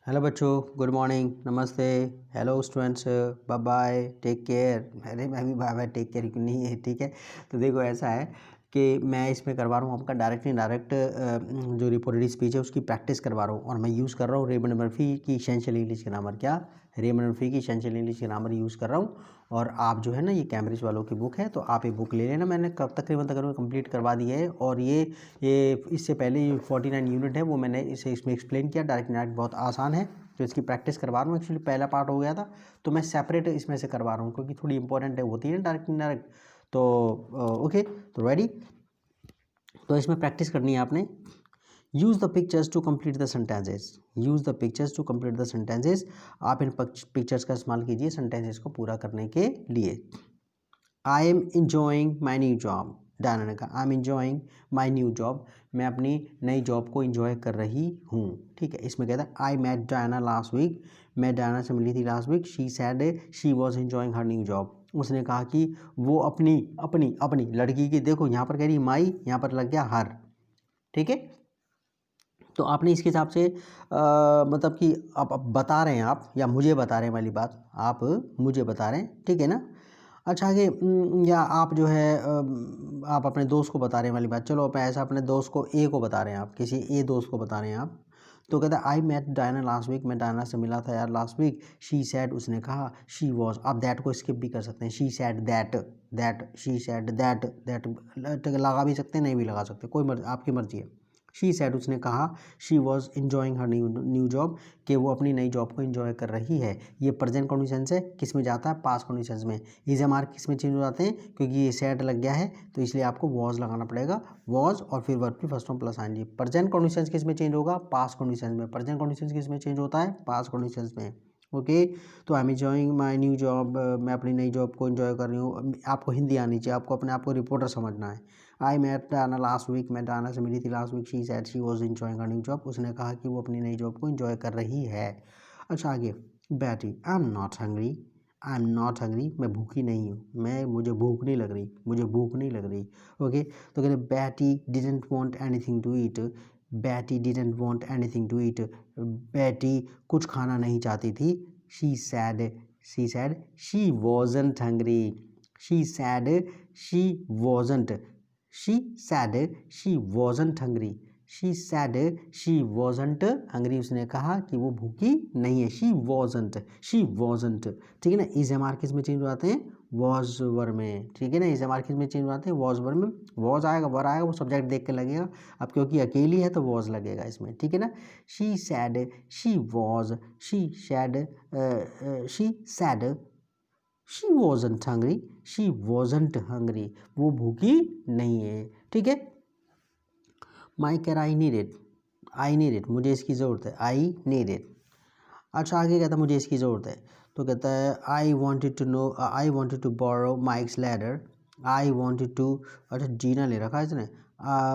Hello बच्चों, good morning, नमस्ते, hello students, bye bye, take care. अरे मैं भी बाय बाय टेक केयर क्यों नहीं है, ठीक है। तो देखो ऐसा है कि मैं इसमें करवा रहा हूँ आपका डायरेक्ट इनडायरेक्ट जो रिपोर्टेड स्पीच है उसकी प्रैक्टिस करवा रहा हूँ और मैं यूज़ कर रहा हूँ रेमंड मर्फी की एसेंशियल इंग्लिश ग्रामर। क्या? रेमंड मर्फी की एसेंशियल इंग्लिश ग्रामर यूज़ कर रहा हूँ। और आप जो है ना, ये कैम्ब्रिज वालों की बुक है तो आप ये बुक ले लेना। मैंने कब तकरीबन कंप्लीट करवा दी है और ये इससे पहले 49 यूनिट है वो मैंने इसे इसमें एक्सप्लेन किया। डायरेक्ट इनडायरेक्ट बहुत आसान है तो इसकी प्रैक्टिस करवा रहा हूँ। एक्चुअली पहला पार्ट हो गया था तो मैं सेपरेट इसमें से करवा रहा हूँ क्योंकि थोड़ी इंपॉर्टेंट है होती है ना डायरेक्ट इनडायरेक्ट। तो ओके, तो रेडी। तो इसमें प्रैक्टिस करनी है आपने। Use the pictures to complete the sentences. Use the pictures to complete the sentences. आप इन पिक्चर्स का इस्तेमाल कीजिए सेंटेंसेस को पूरा करने के लिए। I am enjoying my new job. Diana ने कहा I am enjoying my new job. मैं अपनी नई जॉब को इंजॉय कर रही हूँ, ठीक है। इसमें कहता है I met Diana last week. मैं डायना से मिली थी last week. She sad she was enjoying her new job. उसने कहा कि वो अपनी अपनी अपनी लड़की की, देखो यहाँ पर कह रही माई, यहाँ पर लग गया हर, ठीक है। तो आपने इसके हिसाब से मतलब कि आप बता रहे हैं आप या मुझे बता रहे हैं वाली बात, आप मुझे बता रहे हैं, ठीक है ना। अच्छा आगे या आप जो है आप अपने दोस्त को बता रहे हैं वाली बात। चलो आप ऐसा अपने दोस्त को ए को बता रहे हैं, आप किसी ए दोस्त को बता रहे हैं आप। तो कहता है I met Diana last week. मैं डायना से मिला था यार लास्ट वीक। शी सैड, उसने कहा। शी वॉज, आप दैट को स्किप भी कर सकते हैं। She said that, that she said that, that लगा भी सकते हैं, नहीं भी लगा सकते, कोई मर्जी, आपकी मर्जी है। शी सैड, उसने कहा। She was enjoying her new job, कि वो अपनी नई जॉब को इंजॉय कर रही है। ये प्रेजेंट कंडीशन से किस में जाता है? पास्ट कंडीशंस में। इज एम आर किस में चेंज हो जाते हैं? क्योंकि ये सैड लग गया है तो इसलिए आपको वॉज लगाना पड़ेगा। वॉज और फिर वर्ब की फर्स्ट फॉर्म प्लस आएंगे। प्रेजेंट कंडीशंस किस में चेंज होगा? पास्ट कंडीशंस में। प्रेजेंट कंडीशंस किस में चेंज होता है? पास्ट कंडीशंस में। ओके, तो I am enjoying my new job. मैं अपनी नई जॉब को एंजॉय कर रही हूँ। आपको हिंदी आनी चाहिए, आपको अपने आप को रिपोर्टर समझना है। I met Diana last week. मैं डायना से मिली थी last week. She sad she was enjoying her new job. उसने कहा कि वो अपनी नई जॉब को एंजॉय कर रही है। अच्छा आगे, Betty I am not hungry. I am not hungry, मैं भूखी नहीं हूँ। मुझे भूख नहीं लग रही, मुझे भूख नहीं लग रही। ओके, तो कहते Betty didn't want anything to eat. Betty didn't want anything to eat. Betty कुछ खाना नहीं चाहती थी। She sad, she sad she wasn't hungry. She sad she wasn't, she sad she wasn't hungry. She sad she wasn't hungry, उसने कहा कि वो भूखी नहीं है। शी वॉजंट, शी वॉजंट, ठीक है ना। इज एम आर किस में चेंज हो जाते हैं? वॉज वर में, ठीक है ना। इज एम आर किस में चेंज हो जाते हैं? वॉज वर में। वॉज आएगा, वर आएगा, वो सब्जेक्ट देख के लगेगा। अब क्योंकि अकेली है तो वॉज लगेगा इसमें, ठीक है ना। She sad she was, she sad she sad she wasn't hungry, she wasn't hungry, वो भूखी नहीं है, ठीक है। My car I need it. I need it, मुझे इसकी ज़रूरत है। I need it. अच्छा आगे कहता है मुझे इसकी ज़रूरत है। तो कहता है I wanted to know, I wanted to borrow Mike's ladder. I wanted to, अच्छा जीना ले रखा है इसने।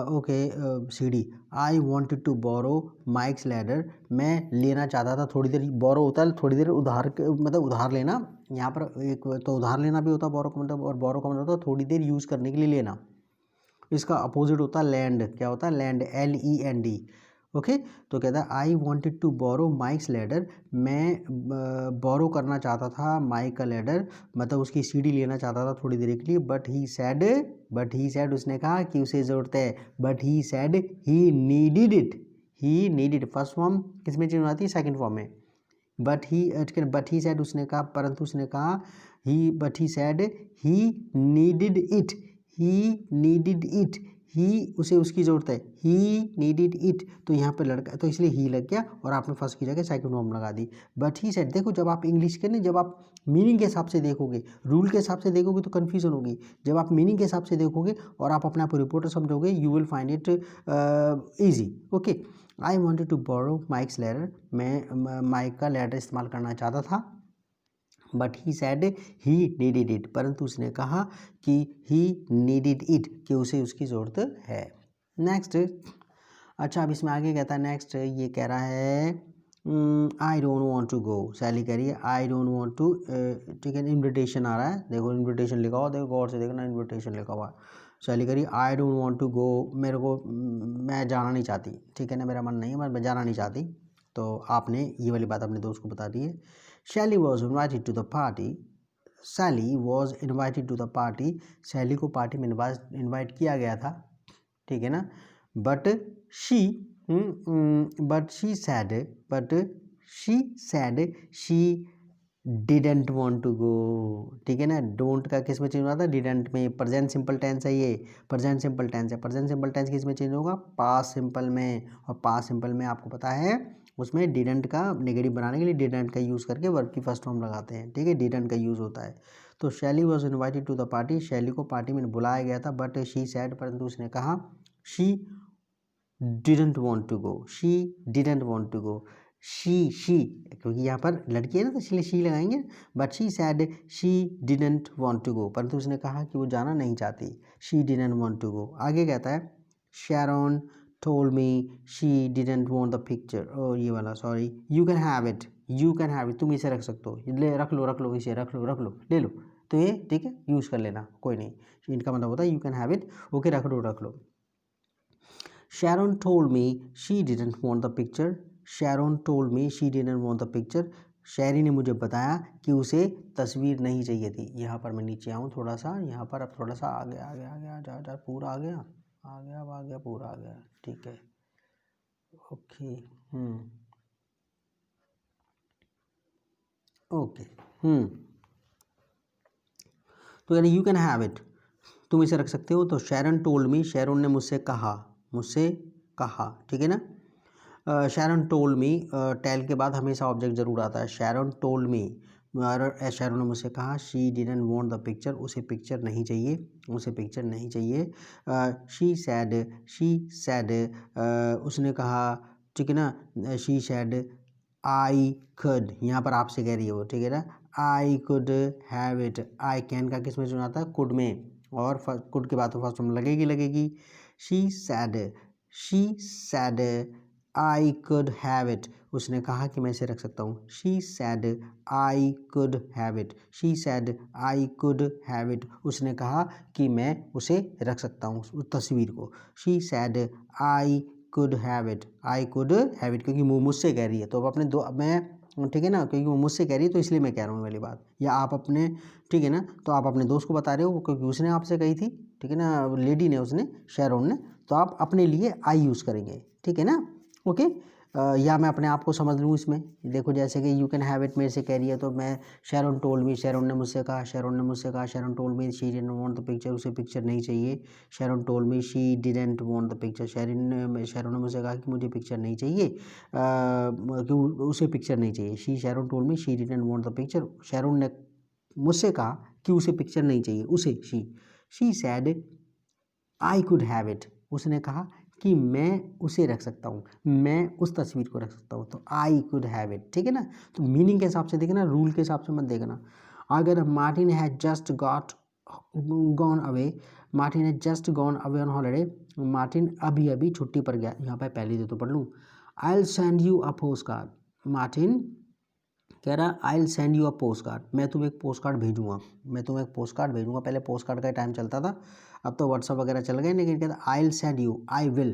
ओके, सीढ़ी। I wanted to borrow Mike's ladder. मैं लेना चाहता था थोड़ी देर। बोरो होता है थोड़ी देर उधार मतलब उधार लेना। यहाँ पर एक तो उधार लेना भी होता है बोरो का मतलब, और बोरो का मतलब होता है थोड़ी देर यूज़ करने के लिए लेना। इसका अपोजिट होता है लैंड। क्या होता है? Land, LEND। ओके, तो कहता है I wanted to borrow Mike's ladder. मैं बोरो करना चाहता था माइक का लैडर, मतलब उसकी सीढ़ी लेना चाहता था थोड़ी देर के लिए। बट ही सैड, उसने कहा कि उसे ज़रूरत है। But he sad he needed it. He needed first form किस में चेंज आती है? सेकंड फॉर्म में। बट ही सैड, उसने कहा, परंतु उसने कहा। But he sad he needed it. He needed it, he उसे उसकी ज़रूरत है। ही नीडिड इट, तो यहाँ पे लड़का तो इसलिए ही लग गया और आपने फर्स्ट की जगह सेकंड फॉर्म लगा दी। बट ही सेड, देखो जब आप इंग्लिश के जब आप मीनिंग के हिसाब से देखोगे, रूल के हिसाब से देखोगे तो कन्फ्यूजन होगी। जब आप मीनिंग के हिसाब से देखोगे और आप अपने आप को रिपोर्टर समझोगे, you will find it easy. Okay, I wanted to borrow Mike's ladder. मैं माइक का लैडर इस्तेमाल करना चाहता था। But he sad he needed it, परंतु उसने कहा कि ही नीडिड इट, कि उसे उसकी ज़रूरत है। नेक्स्ट, अच्छा अब इसमें आगे कहता है नेक्स्ट, ये कह रहा है I don't want to go. Sally कह रही है आई डोंट वांट टू, ठीक है। इन्विटेशन आ रहा है, देखो इन्विटेशन लिखा हुआ, देखो गौर से देखना, इन्विटेशन लिखा हुआ है। सैली कह रही है I don't want to go, मेरे को मैं जाना नहीं चाहती, ठीक है ना, मेरा मन नहीं है, मैं जाना नहीं चाहती। तो आपने ये वाली बात अपने दोस्त को बता दी है। Shelly was invited to the party, Sally was invited to the party, Sally को पार्टी में इन्वाइट किया गया था, ठीक है ना। But she sad she didn't want to go, ठीक है ना। डोंट का किस में चेंज होता है, डिडेंट में। प्रेजेंट सिंपल टेंस है ये, प्रेजेंट सिंपल टेंस है। प्रेजेंट सिंपल टेंस किस में चेंज होगा, पास्ट सिंपल में। और पास्ट सिंपल में आपको पता है उसमें डिडेंट का नेगेटिव बनाने के लिए डिडेंट का यूज़ करके वर्ब की फर्स्ट फॉर्म लगाते हैं, ठीक है, डिडेंट का यूज़ होता है। तो Shelly was invited to the party, Shelly को पार्टी में बुलाया गया था। बट शी सैड, परंतु उसने कहा, she didn't want to go, she didn't want to go. She क्योंकि यहाँ पर लड़की है ना तो इसलिए शी लगाएंगे। But she sad she didn't want to go, परंतु उसने कहा कि वो जाना नहीं चाहती, she didn't want to go. आगे कहता है Sharon told me she didn't want the picture, और ये वाला sorry, you can have it, you can have it, तुम इसे रख सकते हो, ले रख लो इसे, रख लो ले लो, तो ये ठीक है यूज़ कर लेना, कोई नहीं। इनका मतलब होता है you can have it, okay रख लो। Sharon told me she didn't want the picture. Sharon told me she didn't want the picture. शैरी ने मुझे बताया कि उसे तस्वीर नहीं चाहिए थी। यहाँ पर मैं नीचे आऊँ थोड़ा सा, यहाँ पर अब थोड़ा सा आगे जा पूरा आ गया पूरा आ गया, ठीक है, ओके ओके तो यानी यू कैन हैव इट, तुम इसे रख सकते हो। तो शैरन टोल्ड मी, शैरोन ने मुझसे कहा, ठीक है ना। शैरन टोल्ड मी, टेल के बाद हमेशा ऑब्जेक्ट जरूर आता है। शैरन टोल्ड मी, शैरोन ने मुझसे कहा, she didn't want the picture, उसे पिक्चर नहीं चाहिए। शी सैड, उसने कहा, ठीक है ना। शी सैड आई कुड, यहाँ पर आपसे कह रही है वो, ठीक है ना। I could have it, I can का किस में सुना था, कुड में, और कुड के बाद तो फर्स्ट में लगेगी। She said I could have it, उसने कहा कि मैं इसे रख सकता हूँ। She said I could have it, उसने कहा कि मैं उसे रख सकता हूँ उस तस्वीर को। She said I could have it, क्योंकि वो मुझसे कह रही है, तो अब अपने दो मैं, ठीक है ना, क्योंकि वो मुझसे कह रही है तो इसलिए मैं कह रहा हूँ वाली बात। या आप अपने, ठीक है ना, तो आप अपने दोस्त को बता रहे हो क्योंकि उसने आपसे कही थी, ठीक है ना, लेडी ने, उसने, शैरोन ने, तो आप अपने लिए आई यूज़ करेंगे, ठीक है ना, ओके। या मैं अपने आप को समझ लूँ इसमें, देखो जैसे कि यू कैन हैव इट मेरे से कह रही है, तो मैं शैरोन टोल्ड मी, शैरोन ने मुझसे कहा, Sharon told me she didn't want the picture, उसे पिक्चर नहीं चाहिए। Sharon told me she didn't want the picture, Sharon ने मुझसे कहा कि मुझे पिक्चर नहीं चाहिए, कि उसे पिक्चर नहीं चाहिए। Sharon told me she didn't want the picture, Sharon ने मुझसे कहा कि उसे पिक्चर नहीं चाहिए, उसे। She said I could have it, उसने कहा कि मैं उसे रख सकता हूँ, मैं उस तस्वीर को रख सकता हूँ। तो आई कुड हैव इट, ठीक है ना। तो मीनिंग के हिसाब से देखना, रूल के हिसाब से मत देखना। अगर Martin has just gone away on holiday, Martin अभी छुट्टी पर गया, यहाँ पर पहले दे तो पढ़ लूँ। आई will send you a post card, Martin कह रहा आई will send you a post card, मैं तुम्हें एक पोस्ट कार्ड भेजूंगा, पहले पोस्ट कार्ड का टाइम चलता था, अब तो व्हाट्सअप वगैरह चल गए, लेकिन कहता I will send you, I will,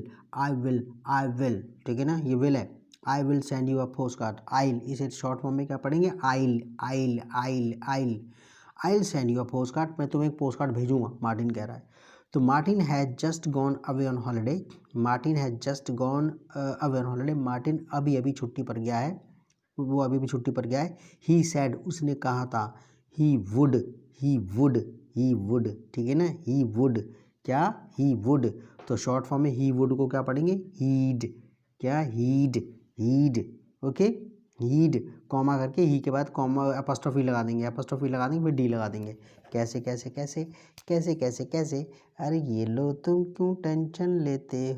ठीक है ना, ये विल है। I will send you a post card, I'll, इसे शॉर्ट फॉर्म में क्या पढ़ेंगे, I will send you a post card, मैं तुम्हें एक पोस्ट कार्ड भेजूंगा, मार्टिन कह रहा है। तो Martin has just gone away on holiday, Martin अभी छुट्टी पर गया है, वो अभी भी छुट्टी पर गया है। ही सैड, उसने कहा था। ही वुड, ठीक है ना, ही वुड, तो शॉर्ट फॉर्म में ही वुड को क्या पढ़ेंगे, हीड, ओके, हीड, कॉमा करके ही के बाद कॉमा एपोस्ट्रोफी लगा देंगे, फिर डी लगा देंगे। कैसे, अरे ये लो तुम क्यों टेंशन लेते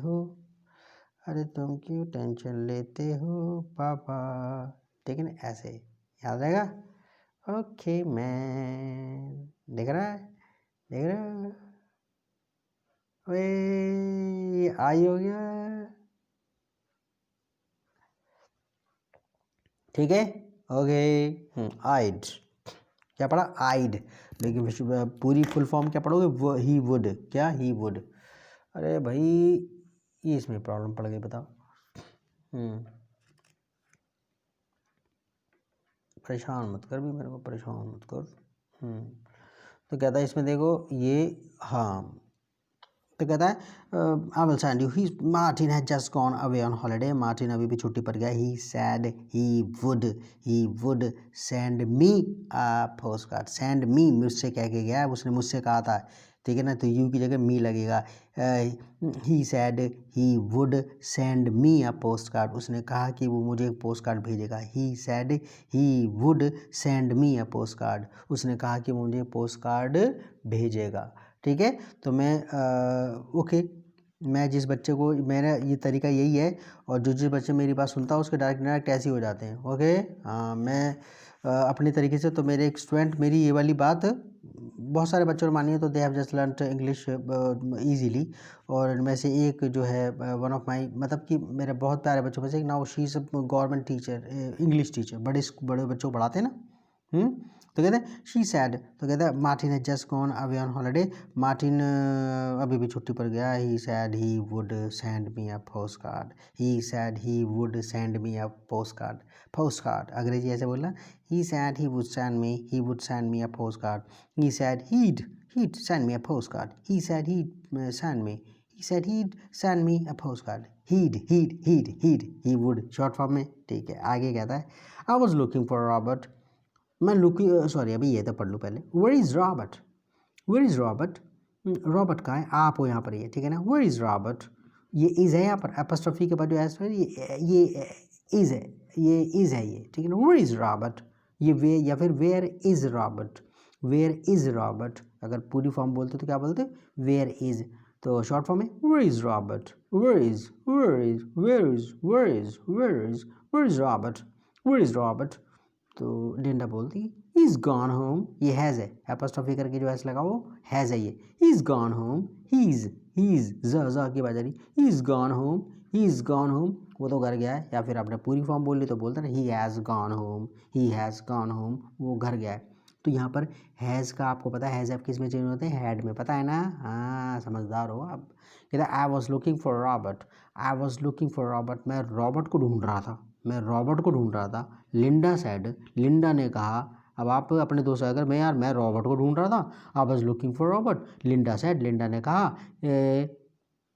हो पापा, ठीक है ना, ऐसे याद रहेगा। ओके मैन, देख रहा है ओए, आई हो गया, ठीक है, ओके। आइड, क्या पढ़ा, आइड, लेकिन पूरी फुल फॉर्म क्या पढ़ोगे, ही वुड, अरे भाई ये इसमें प्रॉब्लम पड़ गई, बताओ। परेशान मत कर भी, मेरे को परेशान मत कर। तो कहता है इसमें देखो ये, हाँ तो कहता है I will send you, he Martin has just gone away on holiday, Martin अभी भी छुट्टी पर गया। He sad he would send me a post card, send me मुझसे कह के गया, उसने मुझसे कहा था, ठीक है ना, तो यू की जगह मी लगेगा। He sad he would send me a post card, उसने कहा कि वो मुझे एक पोस्ट कार्ड भेजेगा। ही sad he would send me a post card, उसने कहा कि मुझे पोस्ट कार्ड भेजेगा, ठीक है। तो मैं ओके, मैं जिस बच्चे को, मेरा ये तरीका यही है, और जो जिस बच्चे मेरी बात सुनता है उसके डायरेक्ट ऐसे ही हो जाते हैं। ओके, हाँ मैं अपने तरीके से, तो मेरे एक स्टूडेंट मेरी ये वाली बात बहुत सारे बच्चों ने मानी है, तो they have just learn English easily. और इनमें से एक जो है वन ऑफ माई, मतलब कि मेरे बहुत प्यारे बच्चों में से एक, now she is government teacher, English teacher, बड़े बच्चों को पढ़ाते हैं ना। तो कहते हैं शी सैड, तो कहते हैं Martin has just gone away on holiday, Martin अभी भी छुट्टी पर गया। He sad he would send me a post card, he sad he would send me a post card अंग्रेजी ऐसे बोलना। He sad he would send me a post card, he said he'd send me a postcard, he said he'd send me a postcard, he would, short form में, ठीक है। आगे कहता है I was looking for Robert, मैं looking, sorry अभी ये तो पढ़ लूँ पहले। वेयर इज़ रॉबर्ट, रॉबर्ट कहाँ है, आप हो यहाँ पर, ये ठीक है ना। वेयर इज़ रॉबर्ट, ये इज़ है यहाँ पर, एपस्ट्रॉफी के बाद जो एस है ये इज़ है, ये इज़ है ये, ठीक है ना। वेयर इज़ रॉबर्ट, ये वे या फिर वेयर इज़ रॉबर्ट, अगर पूरी फॉर्म बोलते तो क्या बोलते, वेयर इज़, तो शॉर्ट फॉर्म है where is Robert, where is Robert. तो लिंडा बोलती इज़ गॉन होम, ये हैज़ है, एपॉस्ट्रोफी करके जो हैज़ लगा वो हैज़ है, ये is gone home, he is z की बात रही, ही इज़ गॉन होम, वो तो घर गया है। या फिर आपने पूरी फॉर्म बोल ली तो बोलते ना ही हैज़ गॉन होम, वो घर गया है। तो यहाँ पर हैज़ का आपको पता है, हैज़ आप किस में चेंज होते हैं, हैड में, पता है ना, हाँ समझदार हो आप। कहता है I was looking for Robert, मैं रॉबर्ट को ढूंढ रहा था। लिंडा ने कहा, अब आप अपने दोस्त अगर मैं रॉबर्ट को ढूंढ रहा था, I was looking for Robert, Linda ने कहा,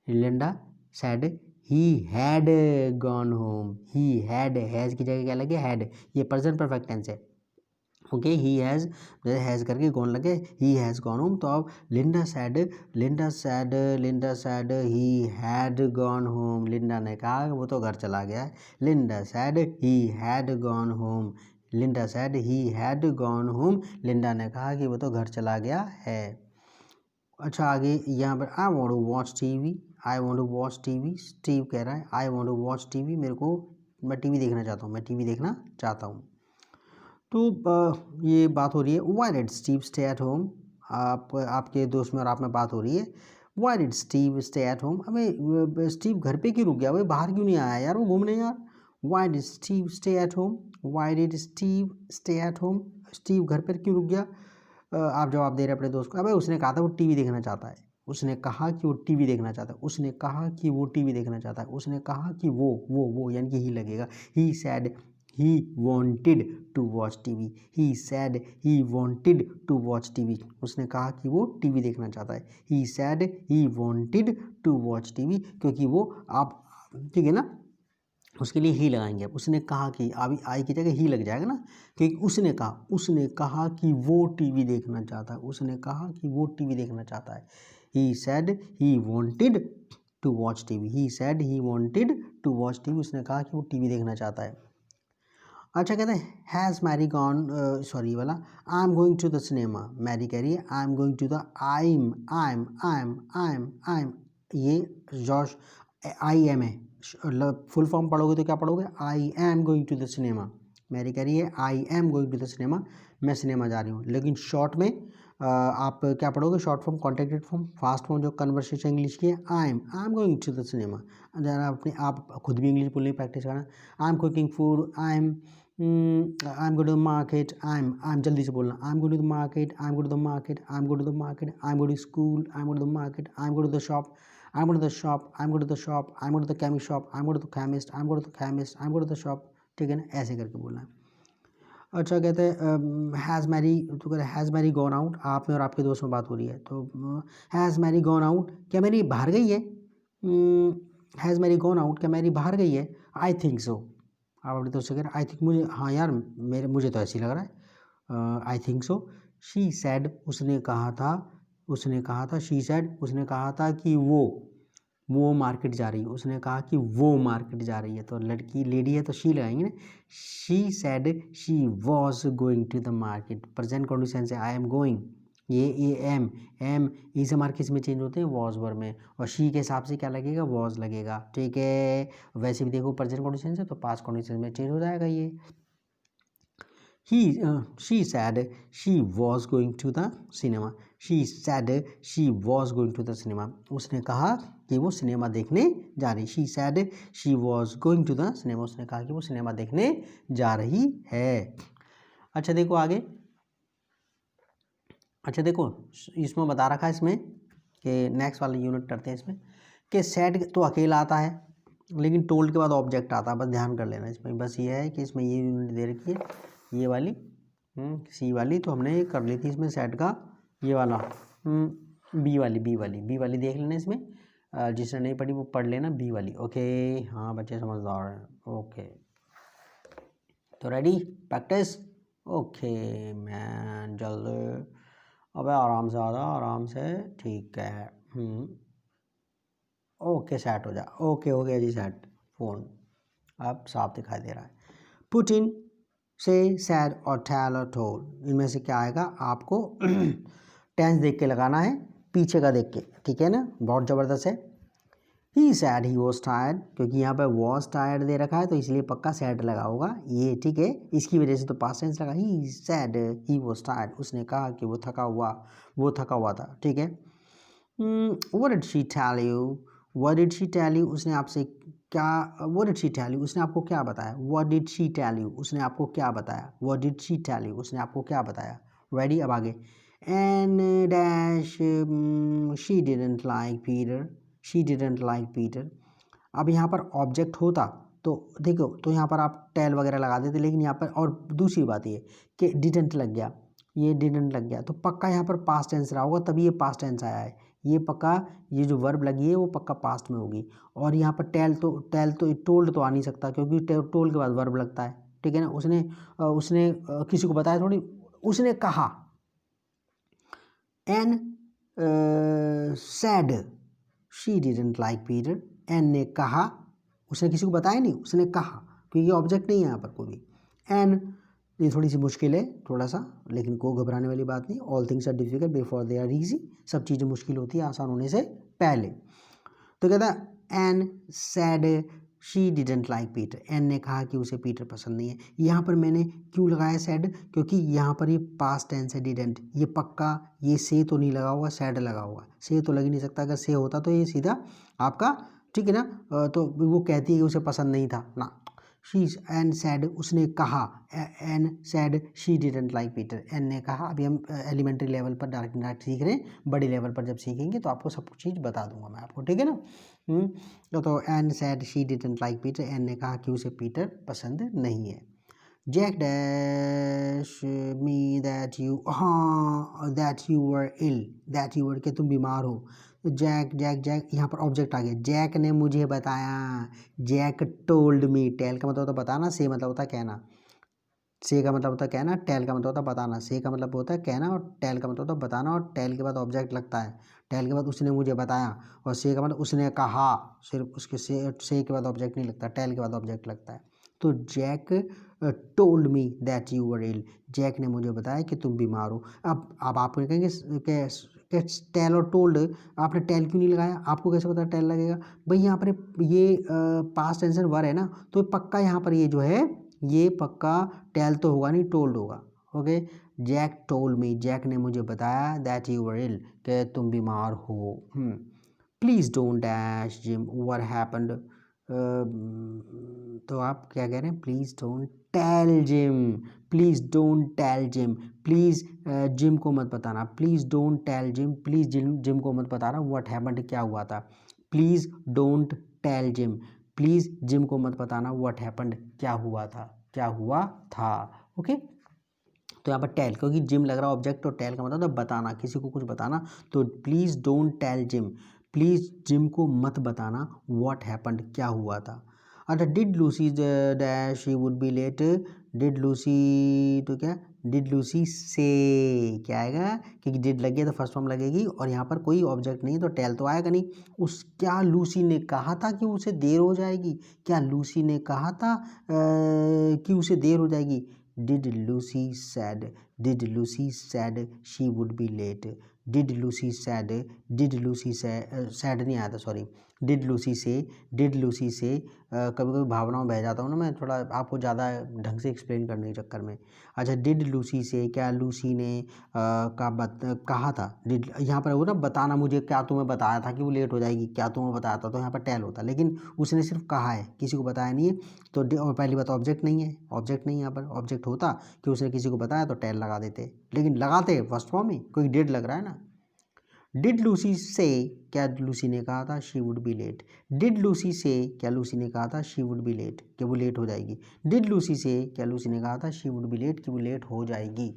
Linda sad he had gone home, he has की जगह क्या लगे, हैड, ये प्रेजेंट परफेक्ट टेंस है। ओके, ही हैज़ करके गॉन लगे, ही हैज़ गॉन होम, तो अब Linda sad he had gone home, Linda ने कहा वो तो घर चला गया है। Linda sad he had gone home, Linda ने कहा कि वो तो घर चला गया है। अच्छा आगे यहाँ पर I want to watch TV, Steve कह रहा है I want to watch TV, मैं टीवी देखना चाहता हूँ, तो ये बात हो रही है why did Steve stay at home, आपके दोस्त में और आप में बात हो रही है why did Steve stay at home, हमें स्टीव घर पे क्यों रुक गया, भाई बाहर क्यों नहीं आया यार वो घूमने यार। Why did Steve stay at home, Steve घर पर क्यों रुक गया। आप जवाब दे रहे हैं अपने दोस्त को, अबे उसने कहा था वो टीवी देखना चाहता है, उसने कहा कि वो टीवी देखना यानी कि ही लगेगा। He sad he wanted to watch TV, उसने कहा कि वो टीवी देखना चाहता है। he said he wanted to watch TV, क्योंकि वो आप, ठीक है ना, उसके लिए ही लगाएंगे। अब उसने कहा कि अभी आई की जगह ही लग जाएगा ना, क्योंकि उसने कहा कि वो टीवी देखना चाहता है, he said he wanted to watch TV, उसने कहा कि वो टीवी देखना चाहता है। अच्छा कहते हैं हैज़ मैरी गॉन, सॉरी वाला, I am going to the cinema, Mary कह रही है I am going to the, I am, ये जॉश आई एम है, फुल फॉर्म पढ़ोगे तो क्या पढ़ोगे, I am going to the cinema, Mary कह रही है I am going to the cinema, मैं सिनेमा जा रही हूँ। लेकिन शॉर्ट में आप क्या पढ़ोगे, short form, contracted form, fast form जो कन्वर्सेशन इंग्लिश की है, I am going to the cinema. आप खुद भी इंग्लिश बोलने की प्रैक्टिस करना, I am cooking food, I am going to the market, I am जल्दी से बोलना, I am going to the market, I am going to the market, I am going to the market, I am going to school, I am going to the market, I am going to the shop, I am going to the shop, I am going to the shop, I am going to the chemist shop, I am going to the chemist, I am going to the chemist, I am going to the shop, ठीक है ना, ऐसे करके बोलना है। अच्छा कहते हैं हैज़ मैरी, तो कहते हैं हैज़ मैरी गॉन आउट, आप में और आपके दोस्त में बात हो रही है, तो हैज़ मैरी गॉन आउट, क्या मैरी बाहर गई है, हैज़ मैरी गॉन आउट, क्या मैरी बाहर गई है, आई थिंक सो, आप अपने दोस्त से कह रहे हैं आई थिंक, मुझे हाँ यार मुझे तो ऐसे ही लग रहा है, I think so. She said, उसने कहा था, शी सैड, उसने कहा था कि वो मार्केट जा रही है, उसने कहा कि वो मार्केट जा रही है, तो लड़की लेडी है तो शी लगाएंगे ना। She sad she was going to the market, present condition से आई एम गोइंग, ये एम इस हमारे किस में चेंज होते हैं, वॉज वर्ब में, और शी के हिसाब से क्या लगेगा, वॉज लगेगा, ठीक है। वैसे भी देखो प्रेजेंट कंडीशन से तो पास्ट कंडीशन में चेंज हो जाएगा ये। She said she was going to the cinema. She said she was going to the cinema. उसने कहा कि वो सिनेमा देखने जा रही। She said she was going to the cinema. उसने कहा कि वो सिनेमा देखने जा रही है। अच्छा देखो आगे, अच्छा देखो इसमें बता रखा है इसमें कि नेक्स्ट वाला यूनिट करते हैं इसमें कि सैड तो अकेला आता है, लेकिन टोल्ड के बाद ऑब्जेक्ट आता है, बस ध्यान कर लेना इसमें। बस ये है कि इसमें ये यूनिट दे रखी है, ये वाली सी वाली तो हमने कर ली थी इसमें सेट का, ये वाला बी वाली देख लेना इसमें, जिसने नहीं पढ़ी वो पढ़ लेना बी वाली। ओके हाँ बच्चे समझदार हैं। ओके तो रेडी प्रैक्टिस। ओके मैं जल्द, अबे आराम से आ जा, आराम से, ठीक है। ओके सेट हो जा, ओके हो गया जी सेट, फ़ोन अब साफ दिखाई दे रहा है। पुट इन से सैड और टेल और टोल, इनमें से क्या आएगा आपको टेंस देख के लगाना है, पीछे का देख के, ठीक है ना, बहुत ज़बरदस्त है। ही सैड ही वॉज टायर्ड, क्योंकि यहाँ पर वॉज टायर्ड दे रखा है तो इसलिए पक्का सैड लगा होगा ये, ठीक है, इसकी वजह से तो पास्ट टेंस लगा। He sad he was tired, उसने कहा कि वो थका हुआ था, ठीक है। What did she tell you, what did she tell you, उसने आपसे क्या, what did she tell you, उसने आपको क्या बताया, what did she tell you, उसने आपको क्या बताया, what did she tell you, उसने आपको क्या बताया। रेडी अब आगे, and dash she didn't like Peter, she didn't like Peter. अब यहाँ पर ऑब्जेक्ट होता तो देखो, तो यहाँ पर आप टेल वगैरह लगा देते, लेकिन यहाँ पर और दूसरी बात ये कि डिडंट लग गया, ये डिडंट लग गया तो पक्का यहाँ पर पास्ट टेंस रहा होगा, तभी ये पास्ट टेंस आया है, ये पक्का, ये जो वर्ब लगी है वो पक्का पास्ट में होगी। और यहाँ पर टेल तो टोल्ड तो आ नहीं सकता, क्योंकि टोल्ड के बाद वर्ब लगता है, ठीक है ना। उसने किसी को बताया थोड़ी, उसने कहा, Ann said she didn't like Peter, Ann ने कहा, उसने किसी को बताया नहीं, उसने कहा, क्योंकि ऑब्जेक्ट नहीं है यहाँ पर कोई भी। एन ये थोड़ी सी मुश्किल है थोड़ा सा, लेकिन को घबराने वाली बात नहीं, all things are difficult before they are easy, सब चीज़ें मुश्किल होती है आसान होने से पहले। तो कहता है Ann said she didn't like Peter, Ann ने कहा कि उसे पीटर पसंद नहीं है। यहाँ पर मैंने क्यों लगाया सैड, क्योंकि यहाँ पर ये पास्ट टेंस है डिडंट, ये पक्का ये से तो नहीं लगा हुआ, सैड लगा हुआ, से तो लग ही नहीं सकता, अगर से होता तो ये सीधा आपका, ठीक है ना, तो वो कहती है कि उसे पसंद नहीं था ना। शी एन सैड, उसने कहा, Ann said she didn't like Peter, Ann ने कहा। अभी हम एलिमेंट्री लेवल पर डायरेक्ट सीख रहे हैं, बड़ी लेवल पर जब सीखेंगे तो आपको सब चीज़ बता दूंगा मैं आपको, ठीक है ना। तो Ann said she didn't like Peter, Ann ने कहा कि उसे पीटर पसंद नहीं है। Jack dash me that you, हाँ that you were ill, that you were के तुम बीमार हो, तो जैक जैक जैक यहाँ पर ऑब्जेक्ट आ गया, जैक ने मुझे बताया, जैक टोल्ड मी, टेल का मतलब होता है बताना, से मतलब होता है कहना, से का मतलब होता है कहना, टेल का मतलब होता है बताना, से का मतलब होता है कहना और टेल का मतलब होता है बताना, और टेल के बाद ऑब्जेक्ट लगता है, टेल के बाद उसने मुझे बताया, और से का मतलब उसने कहा, सिर्फ उसके से के बाद ऑब्जेक्ट नहीं लगता, टेल के बाद ऑब्जेक्ट लगता है। तो Jack told me that you were ill, Jack ने मुझे बताया कि तुम बीमार हो। अब आप कहेंगे कि टेल और टोल्ड, आपने टेल क्यों नहीं लगाया, आपको कैसे पता टेल लगेगा भाई, यहाँ पर ये पास्ट टेंस वर है ना, तो पक्का यहाँ पर ये जो है ये पक्का टेल तो होगा नहीं, टोल्ड होगा। Okay, Jack told me, Jack ने मुझे बताया दैट यू वर इल, कि तुम बीमार हो। Please don't dash Jim what happened, तो आप क्या कह रहे हैं, please don't tell Jim, please don't tell Jim, please Jim को मत बताना, please don't tell Jim, please Jim को मत बताना व्हाट हैपेंड क्या हुआ था, please don't tell Jim, please Jim को मत बताना व्हाट हैपेंड क्या हुआ था, क्या हुआ था। ओके तो यहाँ पर टेल, क्योंकि जिम लग रहा है ऑब्जेक्ट, और टेल का मतलब तो बताना, किसी को कुछ बताना। तो please don't tell Jim, please Jim को मत बताना व्हाट हैपेंड, क्या हुआ था। अच्छा, did Lucy dash she would be late, did Lucy तो क्या, डिड लूसी से क्या आएगा, क्योंकि डिड लग गया तो फर्स्ट फॉर्म लगेगी, और यहाँ पर कोई ऑब्जेक्ट नहीं तो टेल तो आएगा नहीं। क्या लूसी ने कहा था कि उसे देर हो जाएगी, क्या लूसी ने कहा था कि उसे देर हो जाएगी। Did Lucy said, did Lucy said she would be late, did Lucy said, did Lucy said नहीं आया था, सॉरी, डिड लूसी से, डिड लूसी से कभी कभी भावनाओं बह जाता हूँ ना मैं, थोड़ा आपको ज़्यादा ढंग से एक्सप्लेन करने के चक्कर में। अच्छा, डिड लूसी से, क्या लूसी ने कहा था, डिड यहाँ पर वो ना बताना, मुझे क्या तुम्हें बताया था कि वो लेट हो जाएगी, क्या तुम्हें बताया था, तो यहाँ पर टेल होता, लेकिन उसने सिर्फ कहा है, किसी को बताया नहीं है। तो और पहली बात ऑब्जेक्ट नहीं है, ऑब्जेक्ट नहीं, यहाँ पर ऑब्जेक्ट होता कि उसने किसी को बताया तो टेल लगा देते, लेकिन लगाते फर्स्ट फॉर्म ही, क्योंकि डिड लग रहा है ना। डिड लूसी से, क्या लूसी ने कहा था she would be late, did Lucy से, क्या लूसी ने कहा था शी वुड बी लेट, कि वो लेट हो जाएगी। डिड लूसी से, क्या लूसी ने कहा था शी वुड बी लेट, कि वो लेट हो जाएगी।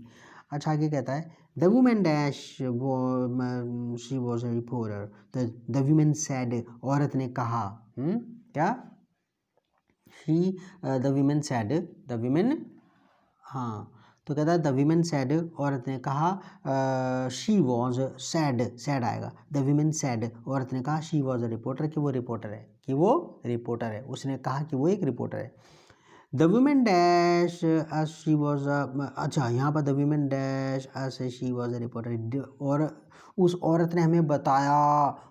अच्छा, आगे कहता है the women dash she was a reporter, the women sad, औरत ने कहा, क्या, she the women sad, the women, हाँ, तो कहता है द वीमेन सैड, औरत ने कहा, शी वॉज सैड, सैड आएगा, द वीमेन सैड, औरत ने कहा शी वॉज अ रिपोर्टर, कि वो रिपोर्टर है, कि वो रिपोर्टर है, उसने कहा कि वो एक रिपोर्टर है। The women dash as she was अच्छा, यहाँ पर the women dash as she was a reporter, और उस औरत ने हमें बताया,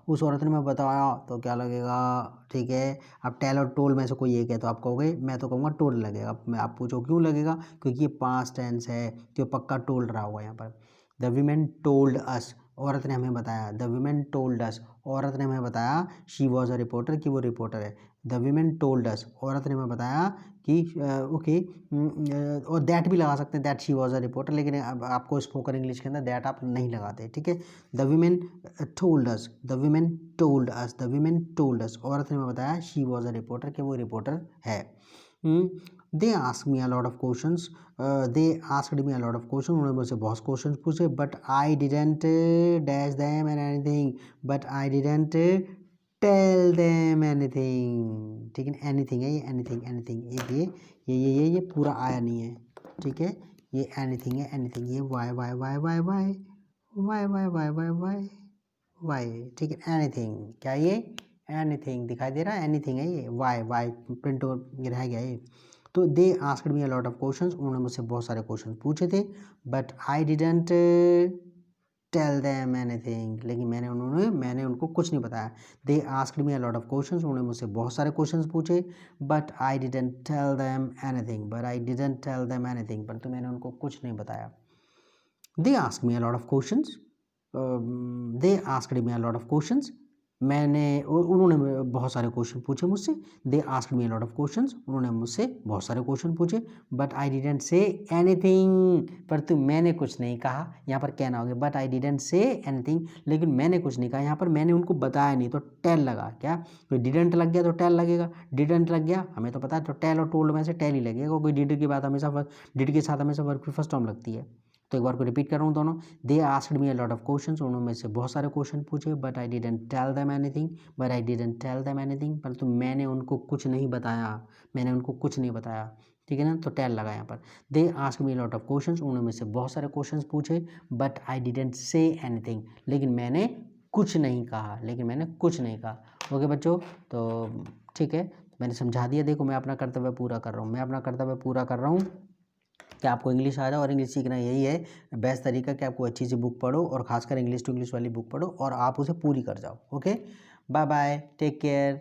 उस औरत ने हमें बताया, तो क्या लगेगा, ठीक है। अब टेल और टोल्ड में से कोई एक है तो आप कहोगे, मैं तो कहूँगा टोल्ड लगेगा। मैं आप पूछो क्यों लगेगा, क्योंकि ये पास्ट टेंस है तो पक्का टोल्ड रहा होगा यहाँ पर। द वीमेन टोल्ड अस, औरत ने हमें बताया, द वीमेन टोल्ड अस, औरत ने हमें बताया, शी वॉज अ रिपोर्टर, कि वो रिपोर्टर है। द वीमेन टोल्ड अस, औरत ने हमें बताया कि ओके, और दैट भी लगा सकते हैं, that she was a reporter, लेकिन अब आपको स्पोकन इंग्लिश के अंदर दैट आप नहीं लगाते, ठीक है। The women told us, the women told us, the women told us, औरत ने हमें बताया शी वॉज अ रिपोर्टर, कि वो रिपोर्टर है। They ask me a lot of questions, they asked me a lot of question, उन्होंने मुझसे बहुत क्वेश्चन पूछे, but I didn't dash them and anything, but I didn't tell them anything, ठीक है। Anything है ये, एनीथिंग, एनीथिंग, ये पूरा आया नहीं है, ठीक है। ये एनीथिंग है, एनीथिंग, ये Y Y Y Y Y Y Y Y Y Y Y, ठीक है। एनीथिंग, क्या ये, एनीथिंग दिखाई दे रहा है, एनीथिंग है ये, वाई वाई प्रिंट रह गया ये। तो they asked me a lot of questions, उन्होंने मुझसे बहुत सारे क्वेश्चन पूछे थे, but I didn't tell them anything, लेकिन मैंने उनको कुछ नहीं बताया। They asked me a lot of questions, उन्होंने मुझसे बहुत सारे क्वेश्चंस पूछे, but I didn't tell them anything, but I didn't tell them anything, परंतु मैंने उनको कुछ नहीं बताया। They asked me a lot of questions, they asked me a lot of questions, उन्होंने बहुत सारे क्वेश्चन पूछे मुझसे। दे asked me a lot of questions, उन्होंने मुझसे बहुत सारे क्वेश्चन पूछे, but I didn't say anything, परंतु मैंने कुछ नहीं कहा। यहाँ पर कहना होगा but I didn't say anything, लेकिन मैंने कुछ नहीं कहा। यहाँ पर मैंने उनको बताया नहीं तो टेल लगा, क्या, कोई डिडेंट लग गया तो टेल लगेगा, डिडेंट लग गया हमें तो पता है, तो टेल और टोल्ड में से टेल ही लगेगा, कोई डिड के बाद हमेशा डिड के साथ हमेशा वर्ब की फर्स्ट फॉर्म लगती है। तो एक बार को रिपीट कर रहा हूँ दोनों। They asked me a lot of questions, उन्होंने मुझसे बहुत सारे क्वेश्चन पूछे, but I didn't tell them anything, but I didn't tell them anything, परंतु मैंने उनको कुछ नहीं बताया, मैंने उनको कुछ नहीं बताया, ठीक है ना। तो टेल लगा यहाँ पर। दे asked me a lot of questions, उन्होंने मुझसे बहुत सारे क्वेश्चंस पूछे, but I didn't say anything, लेकिन मैंने कुछ नहीं कहा, लेकिन मैंने कुछ नहीं कहा। ओके बच्चों, तो ठीक है, मैंने समझा दिया। देखो मैं अपना कर्तव्य पूरा कर रहा हूँ, मैं अपना कर्तव्य पूरा कर रहा हूँ कि आपको इंग्लिश आ जाए, और इंग्लिश सीखना यही है बेस्ट तरीका कि आपको अच्छी सी बुक पढ़ो, और खासकर इंग्लिश टू इंग्लिश वाली बुक पढ़ो और आप उसे पूरी कर जाओ। Okay, bye bye, take care.